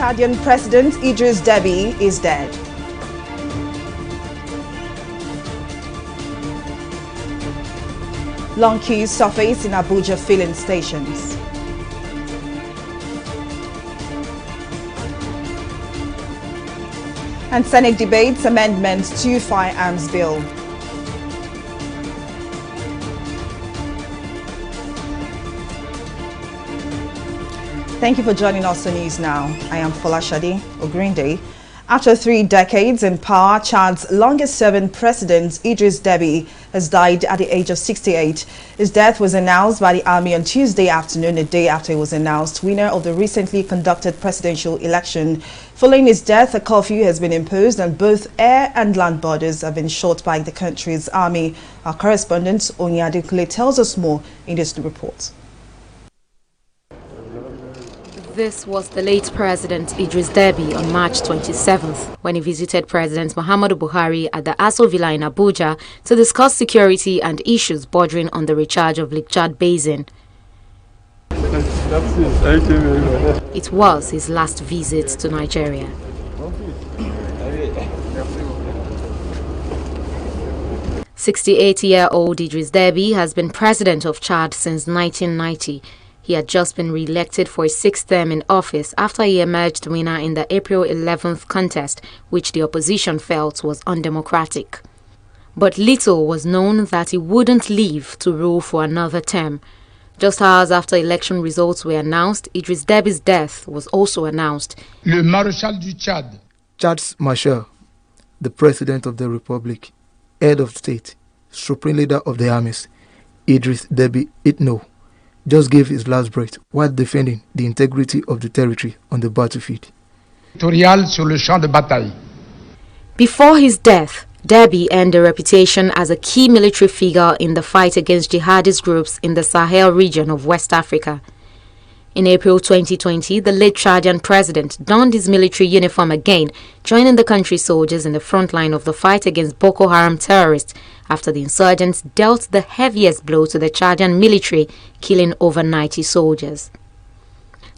Chadian President Idris Deby is dead. Long queues surface in Abuja filling stations. And Senate debates amendments to firearms bill. Thank you for joining us on News Now. I am Folashade Ogrinde. After 3 decades in power, Chad's longest-serving president, Idris Deby, has died at the age of 68. His death was announced by the army on Tuesday afternoon, a day after he was announced winner of the recently conducted presidential election. Following his death, a curfew has been imposed and both air and land borders have been shut by the country's army. Our correspondent, Onyadikule, tells us more in this report. This was the late President Idris Deby on March 27th when he visited President Muhammadu Buhari at the Aso Villa in Abuja to discuss security and issues bordering on the recharge of Lake Chad Basin. It was his last visit to Nigeria. "68-year-old Idris Deby has been president of Chad since 1990. He had just been re-elected for his 6th term in office after he emerged winner in the April 11th contest, which the opposition felt was undemocratic. But little was known that he wouldn't leave to rule for another term. Just hours after election results were announced, Idris Deby's death was also announced. Le Maréchal du Tchad. Chad's Marshal, the President of the Republic, Head of State, Supreme Leader of the Armies, Idris Deby Itno, just gave his last breath while defending the integrity of the territory on the battlefield. Sur le champ de bataille. Before his death, Deby earned a reputation as a key military figure in the fight against jihadist groups in the Sahel region of West Africa. In April 2020, the late Chadian president donned his military uniform again, joining the country's soldiers in the front line of the fight against Boko Haram terrorists after the insurgents dealt the heaviest blow to the Chadian military, killing over 90 soldiers.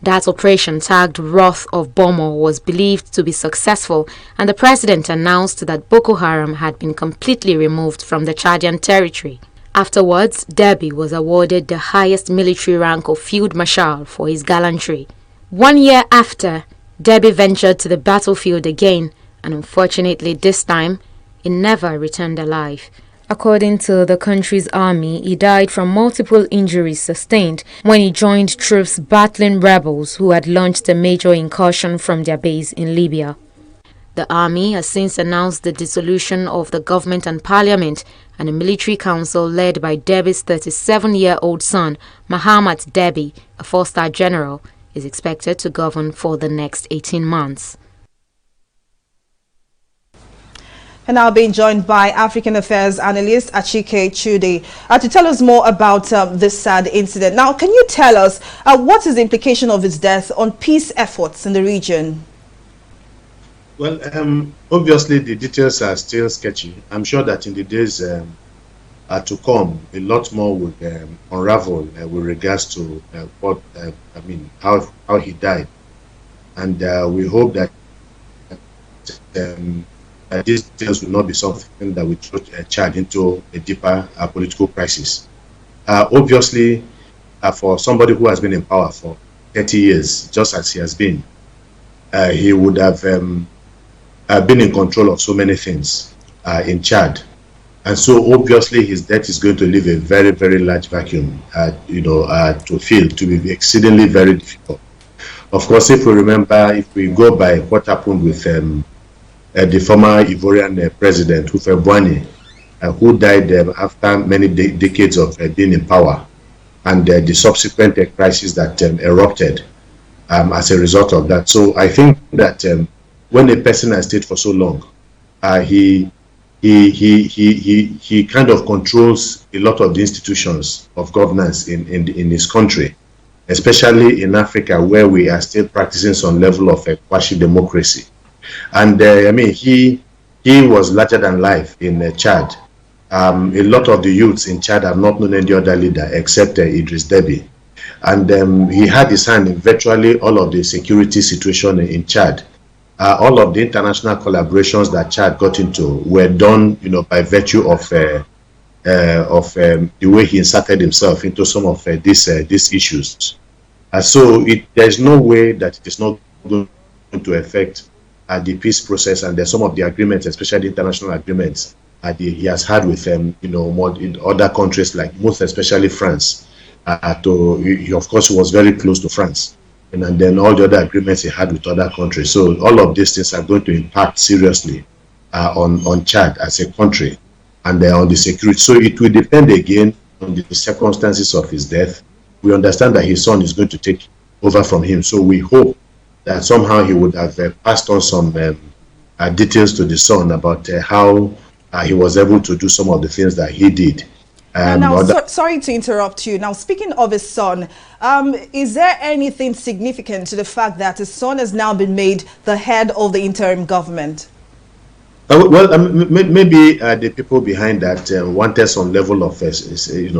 That operation, tagged Wrath of Bomo, was believed to be successful, and the president announced that Boko Haram had been completely removed from the Chadian territory. Afterwards, Deby was awarded the highest military rank of Field Marshal for his gallantry. 1 year after, Deby ventured to the battlefield again, and unfortunately this time, he never returned alive. According to the country's army, he died from multiple injuries sustained when he joined troops battling rebels who had launched a major incursion from their base in Libya. The army has since announced the dissolution of the government and parliament, and a military council led by Deby's 37-year-old son, Muhammadu Deby, a 4-star general, is expected to govern for the next 18 months. And now being joined by African Affairs analyst Achike Chude to tell us more about this sad incident. Now, can you tell us what is the implication of his death on peace efforts in the region? Well, obviously the details are still sketchy. I'm sure that in the days to come, a lot more will unravel with regards to how he died, and we hope that these details will not be something that will throw Chad into a deeper political crisis. Obviously, for somebody who has been in power for 30 years, just as he has been, he would have been in control of so many things in Chad, and so obviously his death is going to leave a very, very large vacuum, to fill, to be exceedingly very difficult. Of course, if we go by what happened with the former Ivorian president, Buhari, who died after many decades of being in power, and the subsequent crisis that erupted as a result of that. So I think that when a person has stayed for so long, he kind of controls a lot of the institutions of governance in his country, especially in Africa, where we are still practicing some level of quasi-democracy. And he was larger than life in Chad. A lot of the youths in Chad have not known any other leader except Idris Deby. and he had his hand in virtually all of the security situation in Chad. All of the international collaborations that Chad got into were done, by virtue of the way he inserted himself into some of these issues. So there's no way that it is not going to affect the peace process and some of the agreements, especially the international agreements he has had with more in other countries, like most especially France. He, of course, was very close to France, and then all the other agreements he had with other countries. So all of these things are going to impact seriously on Chad as a country and on the security. So it will depend again on the circumstances of his death. We understand that his son is going to take over from him. So we hope that somehow he would have passed on some details to the son about how he was able to do some of the things that he did. Sorry to interrupt you. Now, speaking of his son, is there anything significant to the fact that his son has now been made the head of the interim government? Maybe the people behind that wanted some level of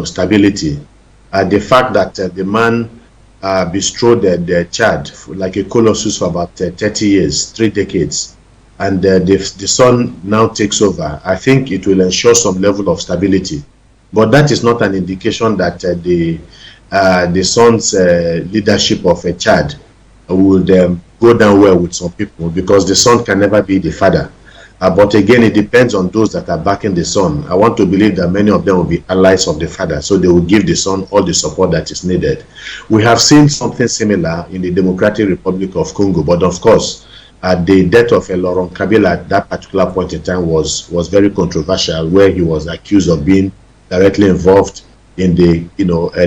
stability. The fact that the man bestrode the Chad like a colossus for about 30 years, 3 decades, and the son now takes over, I think it will ensure some level of stability. But that is not an indication that the son's leadership of Chad would go down well with some people, because the son can never be the father. But again, it depends on those that are backing the son. I want to believe that many of them will be allies of the father, so they will give the son all the support that is needed. We have seen something similar in the Democratic Republic of Congo, but of course, the death of Laurent Kabila at that particular point in time was very controversial, where he was accused of being directly involved in the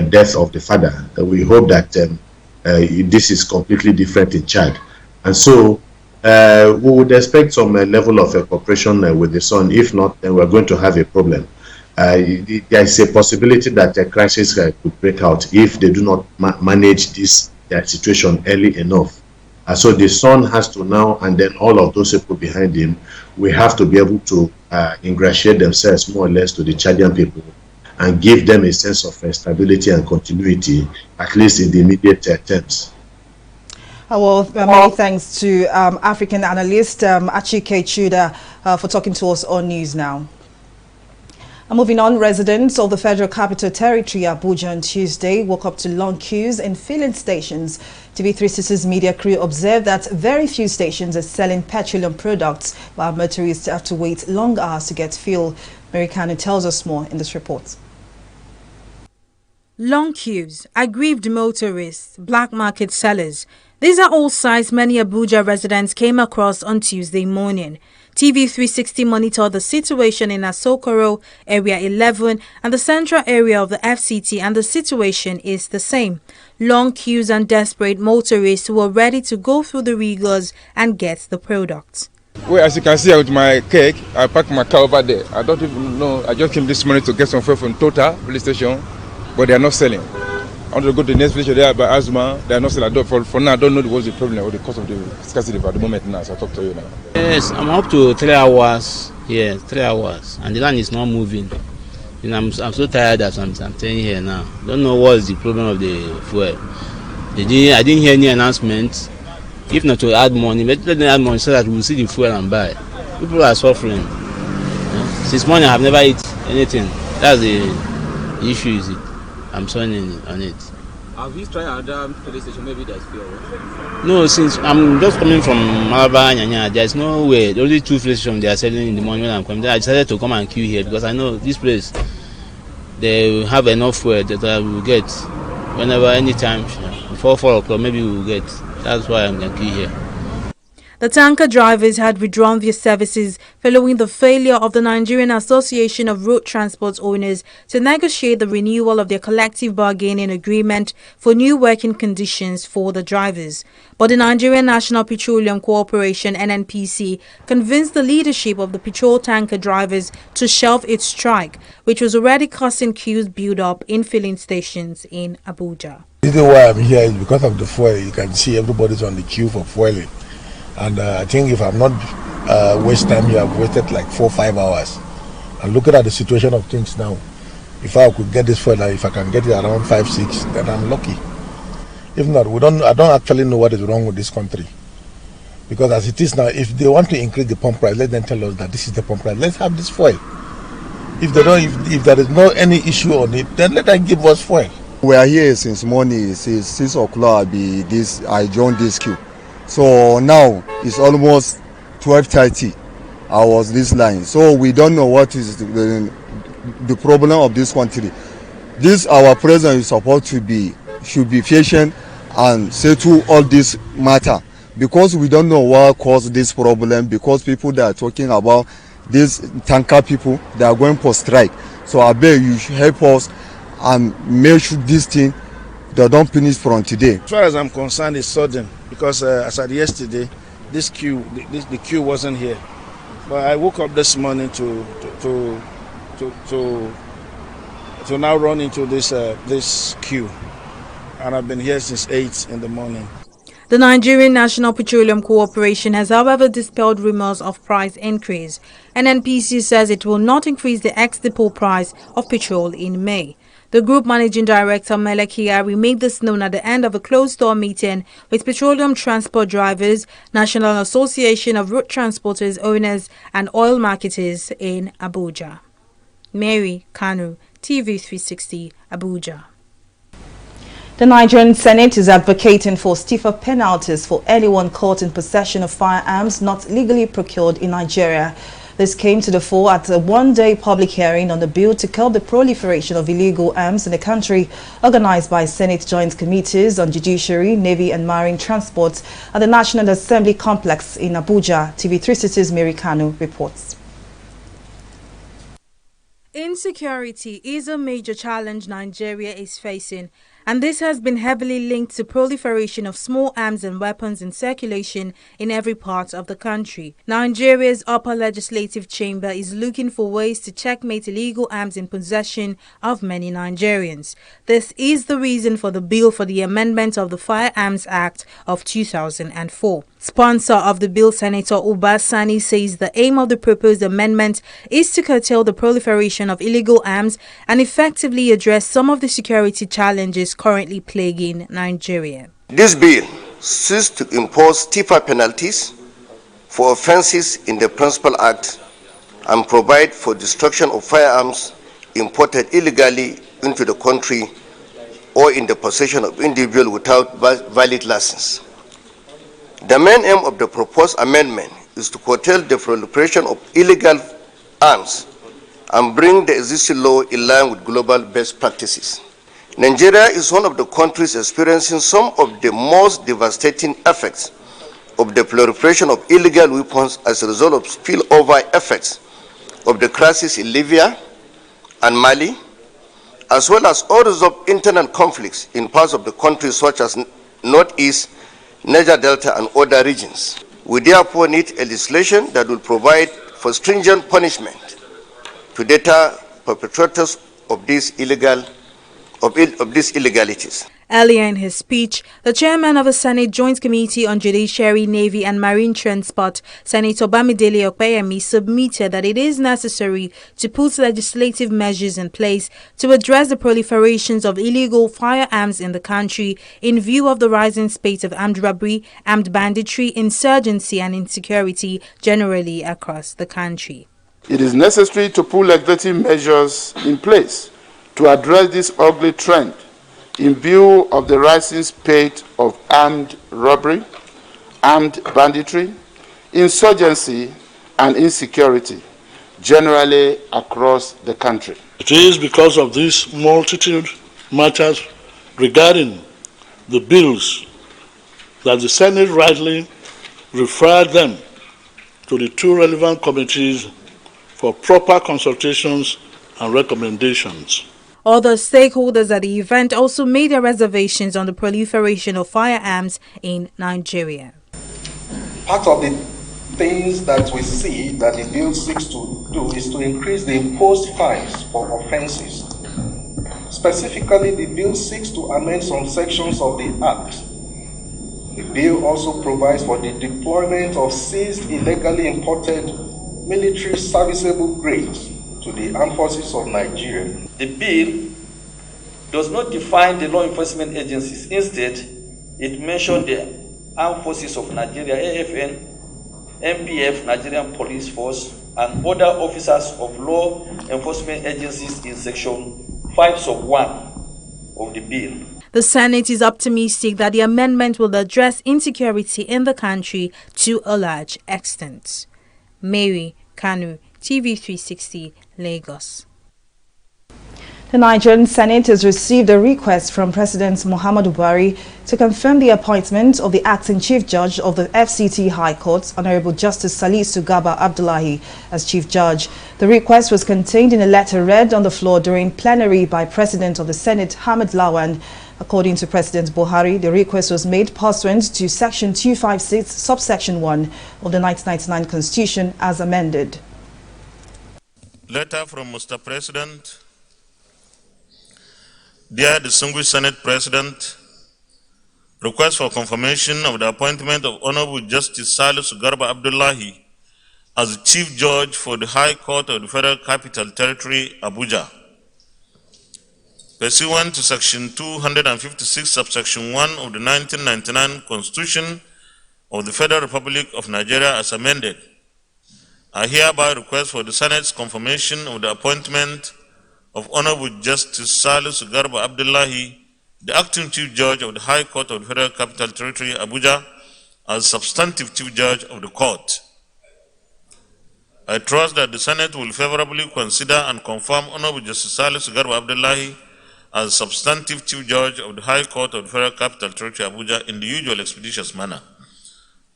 death of the father. We hope that this is completely different in Chad, and so we would expect some level of cooperation with the son. If not, then we're going to have a problem. There is a possibility that a crisis could break out if they do not manage this situation early enough. So the son has to now, and then all of those people behind him, we have to be able to ingratiate themselves more or less to the Chadian people and give them a sense of stability and continuity, at least in the immediate terms. Many thanks to African analyst Achike Chuda for talking to us on News Now. Moving on, residents of the Federal Capital Territory, Abuja, on Tuesday woke up to long queues in filling stations. TV360's media crew observed that very few stations are selling petroleum products, while motorists have to wait long hours to get fuel. Mary Kanu tells us more in this report. Long queues, aggrieved motorists, black market sellers. These are all sights many Abuja residents came across on Tuesday morning. TV360 monitored the situation in Asokoro, Area 11, and the central area of the FCT, and the situation is the same. Long queues and desperate motorists who are ready to go through the rigors and get the products. Well, as you can see with my cake, I parked my car over there. I don't even know. I just came this morning to get some fuel from Total police station, but they are not selling. I want to go to the next station there by Asma. They are not selling. For now, I don't know what's the problem or the cause of the scarcity at the moment now. So I'll talk to you now. Yes, I'm up to 3 hours here, 3 hours, and the land is not moving. And I'm so tired that I'm staying here now. Don't know what's the problem of the fuel. I didn't hear any announcement. If not to add money, let them add money so that we'll see the fuel and buy. People are suffering. Yeah? Since morning, I have never eaten anything. That's the issue, is it? I'm signing on it. Have you tried another police station? Maybe there's fuel. No, since I'm just coming from Malaba, Nyanya, there's no way. The only 2 police stations they are selling in the morning when I'm coming there. I decided to come and queue here because I know this place, they will have enough fuel that I will get whenever, anytime, before 4 o'clock, maybe we will get. That's why I'm going to queue here. The tanker drivers had withdrawn their services following the failure of the Nigerian Association of Road Transport Owners to negotiate the renewal of their collective bargaining agreement for new working conditions for the drivers. But the Nigerian National Petroleum Corporation (NNPC) convinced the leadership of the petrol tanker drivers to shelve its strike, which was already causing queues build up in filling stations in Abuja. The reason why I'm here is because of the fuel. You can see everybody's on the queue for fueling. And I think if I'm not waste time here, I've wasted like 4 or 5 hours. And looking at the situation of things now, if I could get this fuel, if I can get it around 5, 6, then I'm lucky. If not, I don't actually know what is wrong with this country. Because as it is now, if they want to increase the pump price, let them tell us that this is the pump price. Let's have this fuel. If they don't, if there is no any issue on it, then let them give us fuel. We are here since morning. Since 6 o'clock. I joined this queue. So now it's almost 12:30. I was this line. So we don't know what is the problem of this country. This our president is supposed to be should be patient and settle all this matter, because we don't know what caused this problem. Because people that are talking about these tanker people, they are going for strike. So I beg you should help us and make sure this thing they don't finish from today. As far as I'm concerned, it's sudden, because as at yesterday, the queue wasn't here. But I woke up this morning to now run into this queue, and I've been here since 8 in the morning. The Nigerian National Petroleum Corporation has, however, dispelled rumors of price increase. NNPC says it will not increase the ex-depot price of petrol in May. The Group Managing Director, Mele Kyari, made this known at the end of a closed-door meeting with petroleum transport drivers, National Association of Road Transporters Owners and Oil Marketers in Abuja. Mary Kanu, TV360, Abuja. The Nigerian Senate is advocating for stiffer penalties for anyone caught in possession of firearms not legally procured in Nigeria. This came to the fore at a one-day public hearing on the bill to curb the proliferation of illegal arms in the country, organized by Senate Joint Committees on Judiciary, Navy and Marine Transport at the National Assembly Complex in Abuja. TV360's Mary Kanu reports. Insecurity is a major challenge Nigeria is facing, and this has been heavily linked to proliferation of small arms and weapons in circulation in every part of the country. Nigeria's upper legislative chamber is looking for ways to checkmate illegal arms in possession of many Nigerians. This is the reason for the bill for the amendment of the Firearms Act of 2004. Sponsor of the bill, Senator Uba Sani, says the aim of the proposed amendment is to curtail the proliferation of illegal arms and effectively address some of the security challenges currently plaguing Nigeria. This bill seeks to impose stiffer penalties for offences in the Principal Act and provide for destruction of firearms imported illegally into the country or in the possession of individuals without valid license. The main aim of the proposed amendment is to curtail the proliferation of illegal arms and bring the existing law in line with global best practices. Nigeria is one of the countries experiencing some of the most devastating effects of the proliferation of illegal weapons as a result of spillover effects of the crisis in Libya and Mali, as well as unresolved internal conflicts in parts of the country such as Northeast, Niger Delta and other regions. We therefore need a legislation that will provide for stringent punishment to deter perpetrators of these illegalities. Earlier in his speech, the chairman of the Senate Joint Committee on Judiciary, Navy and Marine Transport, Senator Bamidele Okpeyemi, submitted that it is necessary to put legislative measures in place to address the proliferations of illegal firearms in the country in view of the rising spate of armed robbery, armed banditry, insurgency and insecurity generally across the country. It is necessary to put legislative measures in place to address this ugly trend in view of the rising spate of armed robbery, armed banditry, insurgency, and insecurity generally across the country. It is because of this multitude matters regarding the bills that the Senate rightly referred them to the two relevant committees for proper consultations and recommendations. Other stakeholders at the event also made their reservations on the proliferation of firearms in Nigeria. Part of the things that we see that the bill seeks to do is to increase the imposed fines for offences. Specifically, the bill seeks to amend some sections of the Act. The bill also provides for the deployment of seized illegally imported military serviceable grades to the armed forces of Nigeria. The bill does not define the law enforcement agencies. Instead, It mentioned the Armed Forces of Nigeria, AFN, MPF, Nigerian Police Force, and other officers of law enforcement agencies in Section 5 sub 1 of the bill. The Senate is optimistic that the amendment will address insecurity in the country to a large extent. Mary Kanu, TV360, Lagos. The Nigerian Senate has received a request from President Muhammadu Buhari to confirm the appointment of the acting Chief Judge of the FCT High Court, Honorable Justice Salisu Gaba Abdullahi, as Chief Judge. The request was contained in a letter read on the floor during plenary by President of the Senate, Hamid Lawan. According to President Buhari, the request was made pursuant to Section 256, subsection 1 of the 1999 Constitution as amended. Letter from Mr. President. Dear distinguished Senate President, request for confirmation of the appointment of Honorable Justice Salisu Garba Abdullahi as the Chief Judge for the High Court of the Federal Capital Territory, Abuja. Pursuant to Section 256, subsection 1 of the 1999 Constitution of the Federal Republic of Nigeria as amended, I hereby request for the Senate's confirmation of the appointment of Honorable Justice Salisu Garba Abdullahi, the acting Chief Judge of the High Court of the Federal Capital Territory, Abuja, as substantive Chief Judge of the Court. I trust that the Senate will favorably consider and confirm Honorable Justice Salisu Garba Abdullahi as substantive Chief Judge of the High Court of the Federal Capital Territory, Abuja, in the usual expeditious manner.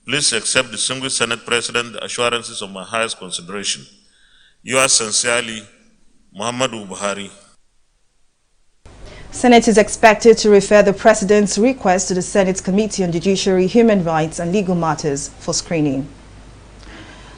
Please accept, distinguished Senate President, the assurances of my highest consideration. Yours sincerely, Muhammadu Buhari. Senate is expected to refer the President's request to the Senate Committee on Judiciary, Human Rights and Legal Matters for screening.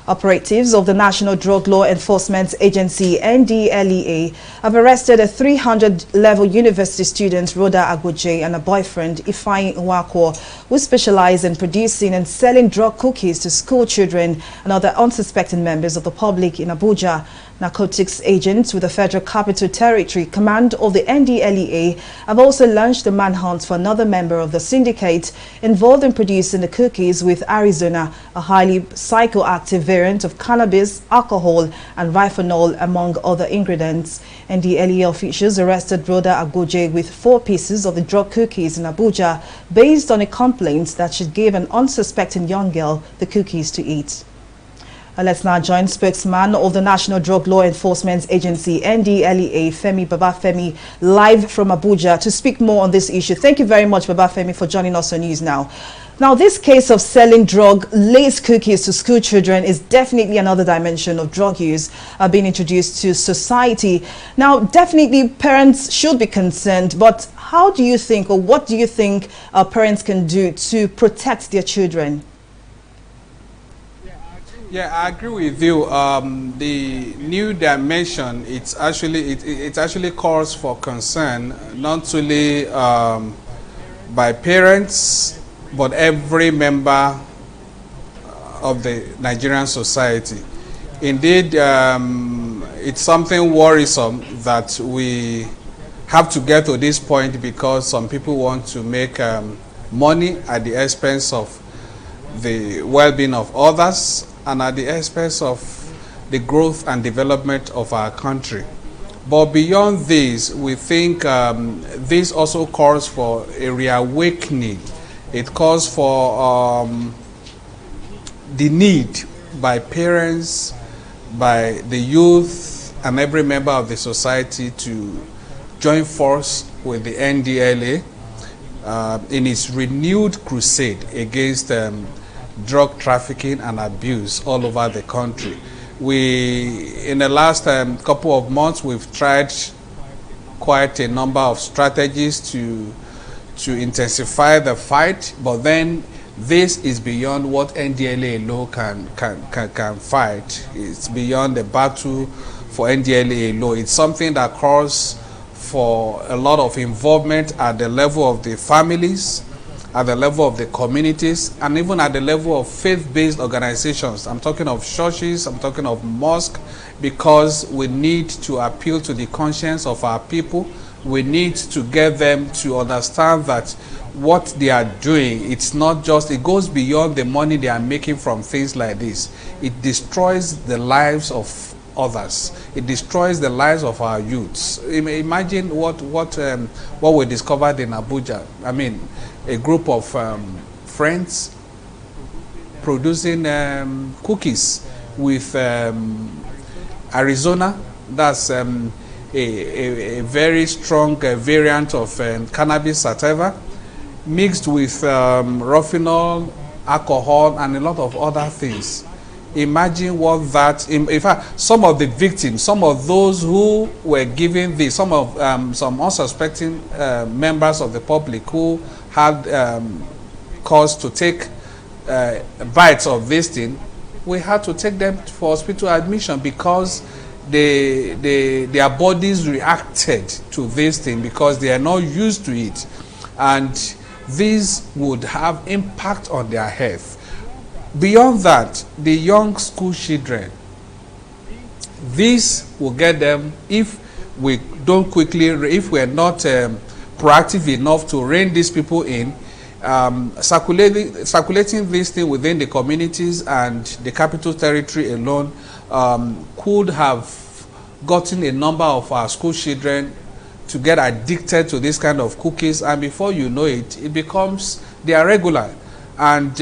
Operatives of the National Drug Law Enforcement Agency, NDLEA, have arrested a 300-level university student, Rhoda Agboje, and a boyfriend, Ifeanyi Nwakwo, who specialize in producing and selling drug cookies to school children and other unsuspecting members of the public in Abuja. Narcotics agents with the Federal Capital Territory Command of the NDLEA have also launched a manhunt for another member of the syndicate involved in producing the cookies with Arizona, a highly psychoactive variant of cannabis, alcohol and rifonol, among other ingredients. NDLEA officials arrested Rhoda Agboje with 4 pieces of the drug cookies in Abuja based on a complaint that she gave an unsuspecting young girl the cookies to eat. Let's now join spokesman of the National Drug Law Enforcement Agency, NDLEA, Femi Babafemi, live from Abuja to speak more on this issue. Thank you very much, Babafemi, for joining us on News Now. Now, this case of selling drug-laced cookies to school children is definitely another dimension of drug use being introduced to society. Now, definitely parents should be concerned, but how do you think, or what do you think parents can do to protect their children? Yeah, I agree with you. The new dimension, it actually calls for concern, not only by parents, but every member of the Nigerian society. Indeed, it's something worrisome that we have to get to this point because some people want to make money at the expense of the well-being of others and at the expense of the growth and development of our country. But beyond this, we think this also calls for a reawakening. It calls for the need by parents, by the youth, and every member of the society to join force with the NDLEA in its renewed crusade against drug trafficking and abuse all over the country. In the last couple of months, we've tried quite a number of strategies to intensify the fight, but then this is beyond what NDLEA law can fight. It's beyond the battle for NDLEA law. It's something that calls for a lot of involvement at the level of the families, at the level of the communities, and even at the level of faith-based organizations. I'm talking of churches, I'm talking of mosques, because we need to appeal to the conscience of our people. We need to get them to understand that what they are doing, it's not just, it goes beyond the money they are making from things like this. It destroys the lives of others. It destroys the lives of our youths. Imagine what we discovered in Abuja. I mean, a group of friends producing cookies with Arizona. That's a very strong variant of cannabis sativa, mixed with rofinol, alcohol, and a lot of other things. Imagine what that, in fact, some of the victims, some of those who were given this, some unsuspecting members of the public who had cause to take bites of this thing, we had to take them for hospital admission because their bodies reacted to this thing because they are not used to it, and this would have impact on their health. Beyond that, the young school children, this will get them, if we don't quickly, if we are not proactive enough to rein these people in, circulating this thing within the communities and the capital territory alone could have gotten a number of our school children to get addicted to this kind of cookies, and before you know it, it becomes, they are regular. And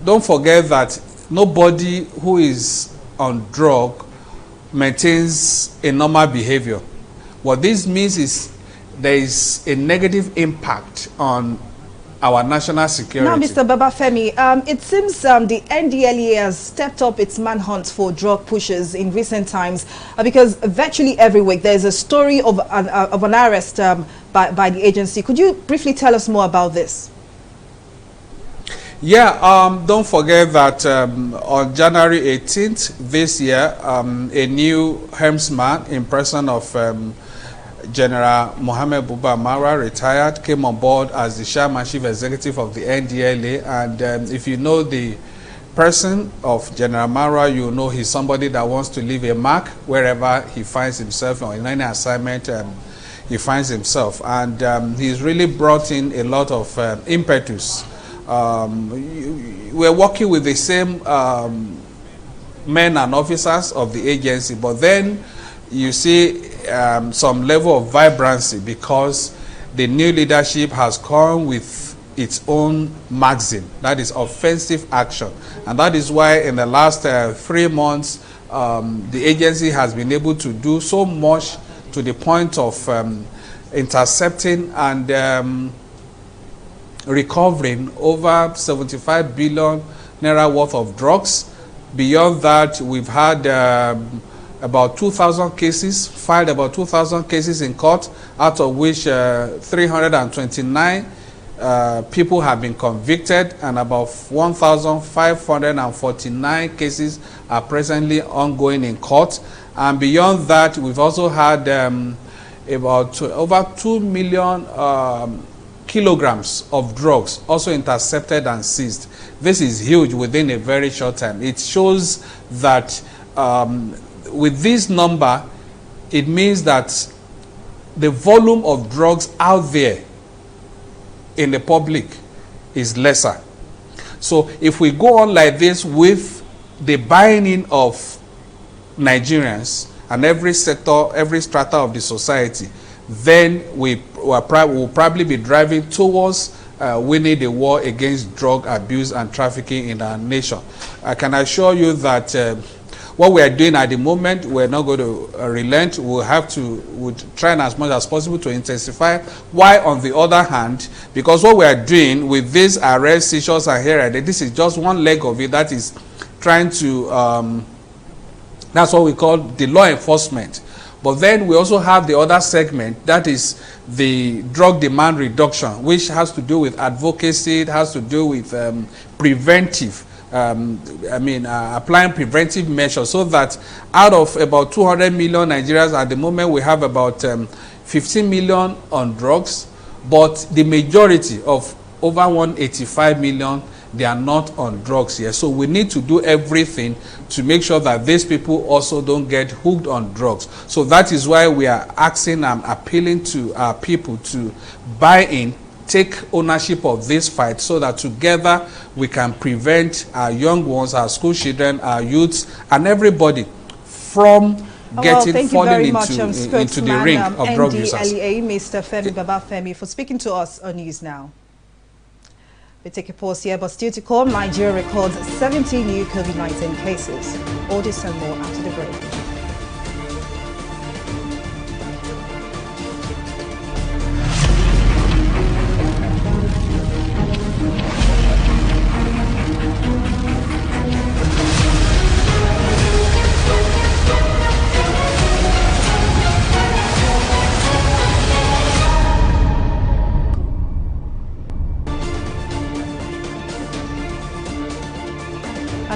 don't forget that nobody who is on drug maintains a normal behavior. What this means is there is a negative impact on our national security. Now, Mr. Babafemi, it seems the NDLEA has stepped up its manhunt for drug pushers in recent times because virtually every week there is a story of an arrest by the agency. Could you briefly tell us more about this? Yeah, don't forget that on January 18th this year, a new helmsman in person of General Muhammadu, retired, came on board as the chairman chief executive of the NDLA. And if you know the person of General Mara, you know he's somebody that wants to leave a mark wherever he finds himself or in any assignment he finds himself. And he's really brought in a lot of impetus. We're working with the same men and officers of the agency, but then you see some level of vibrancy because the new leadership has come with its own maxim, that is offensive action. And that is why in the last 3 months, the agency has been able to do so much to the point of intercepting and recovering over 75 billion naira worth of drugs. Beyond that, we've had about 2,000 cases, filed about 2,000 cases in court, out of which 329 people have been convicted, and about 1,549 cases are presently ongoing in court. And beyond that, we've also had about over 2 million kilograms of drugs also intercepted and seized. This is huge within a very short time. It shows that with this number, it means that the volume of drugs out there in the public is lesser. So if we go on like this with the buying in of Nigerians and every sector, every strata of the society, then we'll probably be driving towards winning the war against drug abuse and trafficking in our nation. I can assure you that what we are doing at the moment, we're not going to relent. We'll try as much as possible to intensify. Why, on the other hand, because what we are doing with these arrests, seizures, and hearing, this is just one leg of it that is trying to, that's what we call the law enforcement. But then we also have the other segment, that is the drug demand reduction, which has to do with advocacy, it has to do with preventive, applying preventive measures, so that out of about 200 million Nigerians at the moment, we have about 15 million on drugs, but the majority of over 185 million, they are not on drugs here. So we need to do everything to make sure that these people also don't get hooked on drugs. So that is why we are asking and appealing to our people to buy in, take ownership of this fight so that together we can prevent our young ones, our school children, our youths, and everybody from falling into the ring of drug users. NDLEA, Mr. Femi Babafemi, for speaking to us on News Now. We take a pause here, but still to come, Nigeria records 70 new COVID-19 cases. All this and more after the break.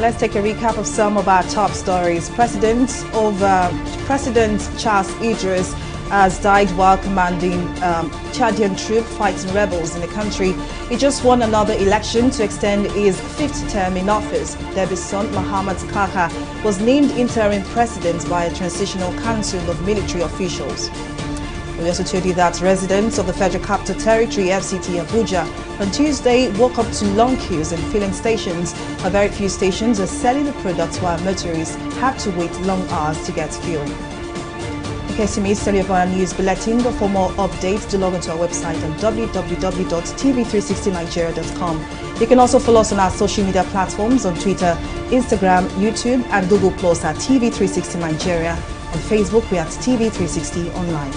Let's take a recap of some of our top stories. President Charles Idris has died while commanding Chadian troop fighting rebels in the country. He just won another election to extend his 5th term in office. Debi's son, Muhammadu was named interim president by a transitional council of military officials. We also told you that residents of the Federal Capital Territory, FCT Abuja, on Tuesday woke up to long queues in filling stations. A very few stations are selling the products while motorists had to wait long hours to get fuel. In case you missed any of our news bulletin, but for more updates, do log on to our website at www.tv360nigeria.com. You can also follow us on our social media platforms on Twitter, Instagram, YouTube, and Google Plus at TV360 Nigeria. On Facebook, we are at TV360 Online.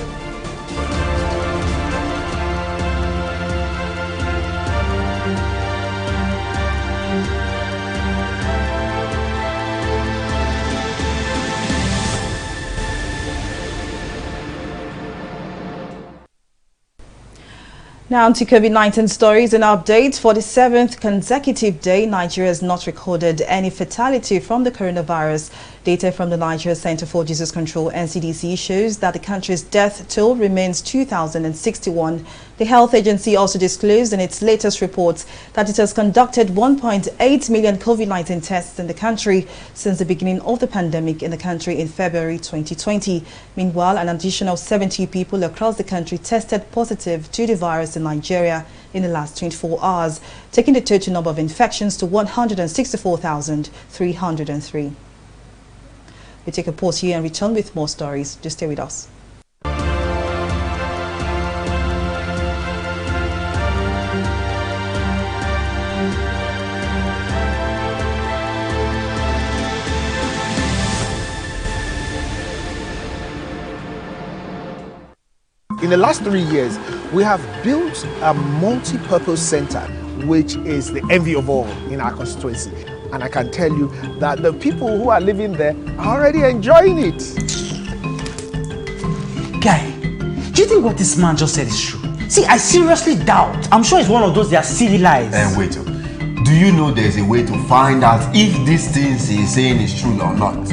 Now to COVID-19 stories and updates. For the 7th consecutive day, Nigeria has not recorded any fatality from the coronavirus. Data from the Nigeria Center for Disease Control (NCDC) shows that the country's death toll remains 2,061. The health agency also disclosed in its latest reports that it has conducted 1.8 million COVID-19 tests in the country since the beginning of the pandemic in the country in February 2020. Meanwhile, an additional 70 people across the country tested positive to the virus in Nigeria in the last 24 hours, taking the total number of infections to 164,303. We take a pause here and return with more stories. Just stay with us. In the last 3 years, we have built a multi-purpose center, which is the envy of all in our constituency. And I can tell you that the people who are living there are already enjoying it. Guy, do you think what this man just said is true? See, I seriously doubt. I'm sure it's one of those their silly lies. And wait, do you know there's a way to find out if these things he's saying is true or not?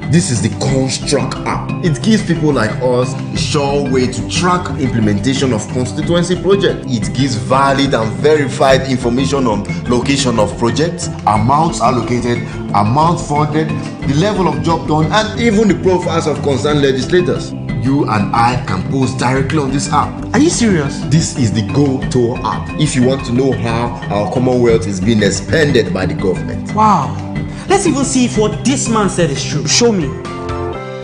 This is the Construct app. It gives people like us a sure way to track implementation of constituency projects. It gives valid and verified information on location of projects, amounts allocated, amount funded, the level of job done, and even the profiles of concerned legislators. You and I can post directly on this app. Are you serious? This is the Go-To app if you want to know how our Commonwealth is being expanded by the government. Wow. Let's even see if what this man said is true. Show me.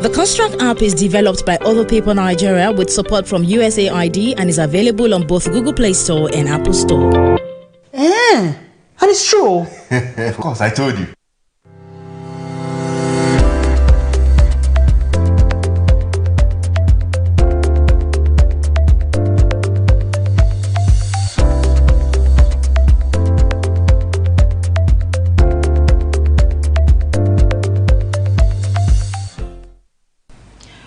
The Construct app is developed by Other Paper Nigeria with support from USAID and is available on both Google Play Store and Apple Store. And it's true. Of course, I told you.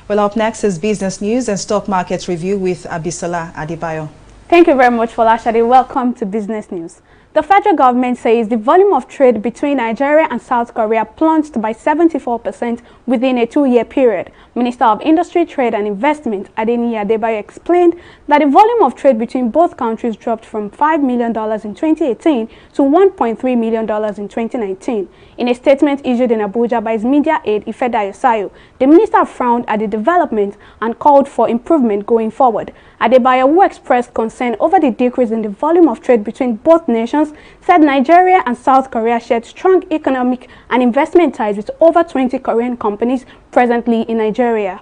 Well, up next is business news and stock market review with Abisola Adibayo. Thank you very much, Folashade. Welcome to Business News. The The federal government says the volume of trade between Nigeria and South Korea plunged by 74% within a 2-year period. Minister of Industry, Trade and Investment, Adibayo, explained that the volume of trade between both countries dropped from $5 million in 2018 to $1.3 million in 2019. In a statement issued in Abuja by his media aide, Ifedayo, the minister frowned at the development and called for improvement going forward. Adibayo, who expressed concern over the decrease in the volume of trade between both nations, said Nigeria and South Korea shared strong economic and investment ties with over 20 Korean companies presently in Nigeria.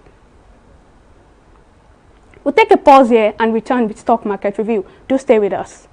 We'll take a pause here and return with stock market review. Do stay with us.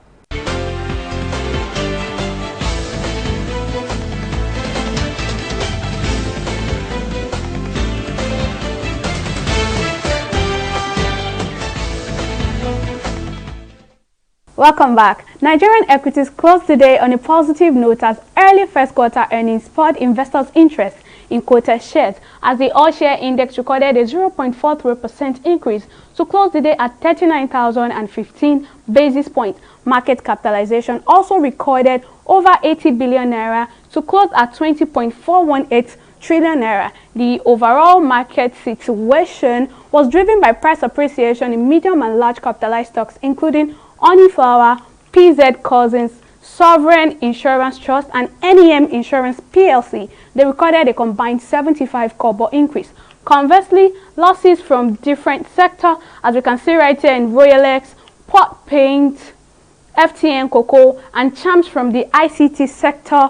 Welcome back. Nigerian equities closed the day on a positive note as early first quarter earnings spurred investors' interest in quoted shares as the all-share index recorded a 0.43% increase to close the day at 39,015 basis points. Market capitalization also recorded over 80 billion naira to close at 20.418 trillion naira. The overall market situation was driven by price appreciation in medium and large capitalized stocks including Uniflower, PZ Cousins, Sovereign Insurance Trust and NEM Insurance PLC. They recorded a combined 75 kobo increase. Conversely, losses from different sectors, as we can see right here in Royalex, Port Paint, FTN Cocoa and Champs from the ICT sector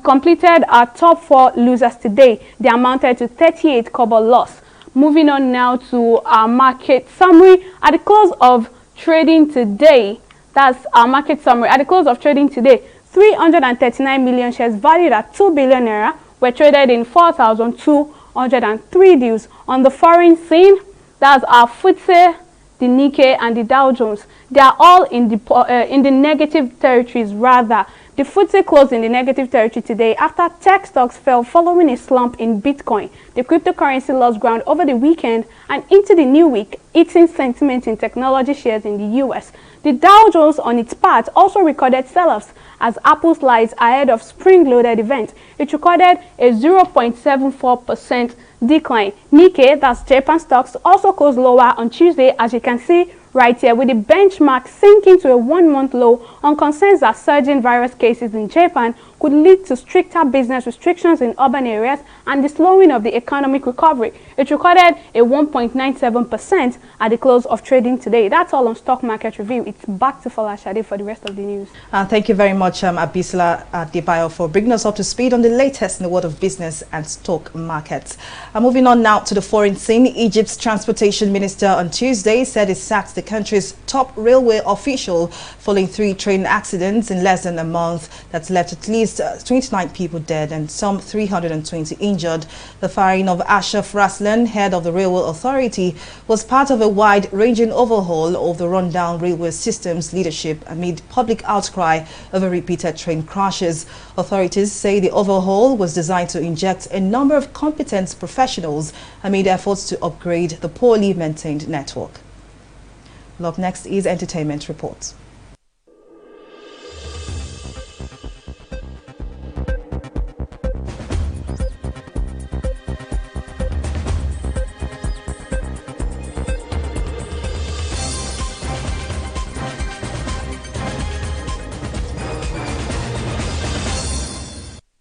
completed our top 4 losers today. They amounted to 38 kobo loss. Moving on now to our market summary. At the close of trading today, that's our market summary. At the close of trading today, 339 million shares valued at 2 billion naira were traded in 4,203 deals. On the foreign scene, that's our FTSE, the Nikkei and the Dow Jones. They are all in the negative territories rather. The FTSE closed in the negative territory today after tech stocks fell following a slump in Bitcoin. The cryptocurrency lost ground over the weekend and into the new week, eating sentiment in technology shares in the US. The Dow Jones on its part also recorded sell-offs as Apple slides ahead of spring-loaded event. It recorded a 0.74% decline. Nikkei, that's Japan stocks, also closed lower on Tuesday, as you can see right here, with the benchmark sinking to a 1-month low on concerns that surging virus cases in Japan could lead to stricter business restrictions in urban areas and the slowing of the economic recovery. It recorded a 1.97% at the close of trading today. That's all on Stock Market Review. It's back to Folashade for the rest of the news. Thank you very much, Abisola Adibayo, for bringing us up to speed on the latest in the world of business and stock markets. Moving on now to the foreign scene. Egypt's transportation minister on Tuesday said he sacked the country's top railway official following 3 train accidents in less than a month that's left at least 29 people dead and some 320 injured. The firing of Ashraf Raslan, head of the Railway Authority, was part of a wide-ranging overhaul of the rundown railway system's leadership amid public outcry over repeated train crashes. Authorities say the overhaul was designed to inject a number of competent professionals amid efforts to upgrade the poorly maintained network. Up next is Entertainment Reports.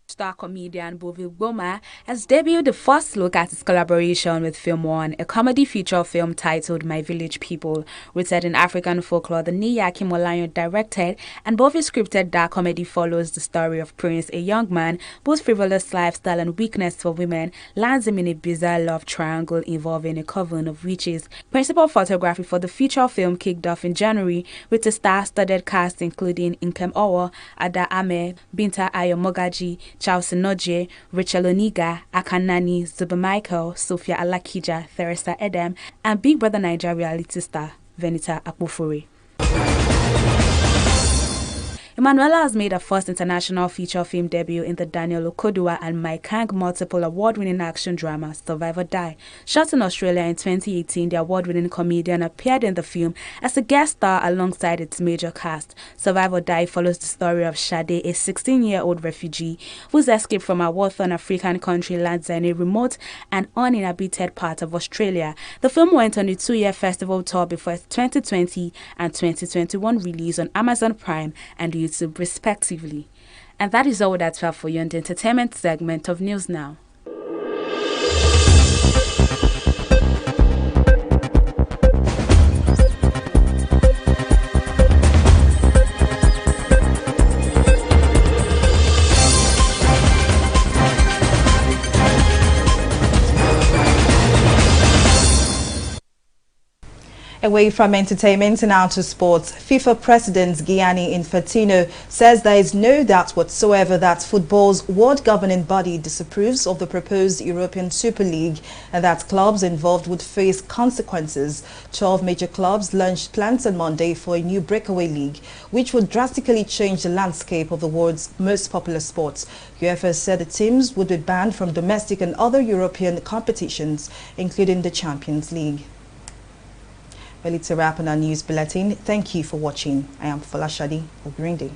Star comedian Bovil Gboma has debuted the first look at his collaboration with Film One, a comedy feature film titled My Village People. Rooted in African folklore, the Niya Kimolayan directed and Bovil scripted dark comedy follows the story of Prince, a young man whose frivolous lifestyle and weakness for women lands him in a bizarre love triangle involving a coven of witches. Principal photography for the feature film kicked off in January with a star-studded cast including Nkem Owo, Ada Ame, Binta Ayo Mogaji, Charles Noje, Rachel Oniga, Akanani, Zuba Michael, Sophia Alakija, Theresa Edem, and Big Brother Nigeria reality star Venita Akpofure. Emanuela has made her first international feature film debut in the Daniel Okoduwa and Mike Kang multiple award-winning action drama Survive or Die. Shot in Australia in 2018, the award-winning comedian appeared in the film as a guest star alongside its major cast. Survive or Die follows the story of Shade, a 16-year-old refugee whose escape from a war-torn African country lands in a remote and uninhabited part of Australia. The film went on a 2-year festival tour before its 2020 and 2021 release on Amazon Prime and YouTube respectively. And that is all that's felt for you in the entertainment segment of News Now. Away from entertainment and out to sports, FIFA President Gianni Infantino says there is no doubt whatsoever that football's world governing body disapproves of the proposed European Super League and that clubs involved would face consequences. 12 major clubs launched plans on Monday for a new breakaway league, which would drastically change the landscape of the world's most popular sports. UEFA said the teams would be banned from domestic and other European competitions, including the Champions League. Well, it's a wrap on our news bulletin. Thank you for watching. I am Folashade Ogurinde.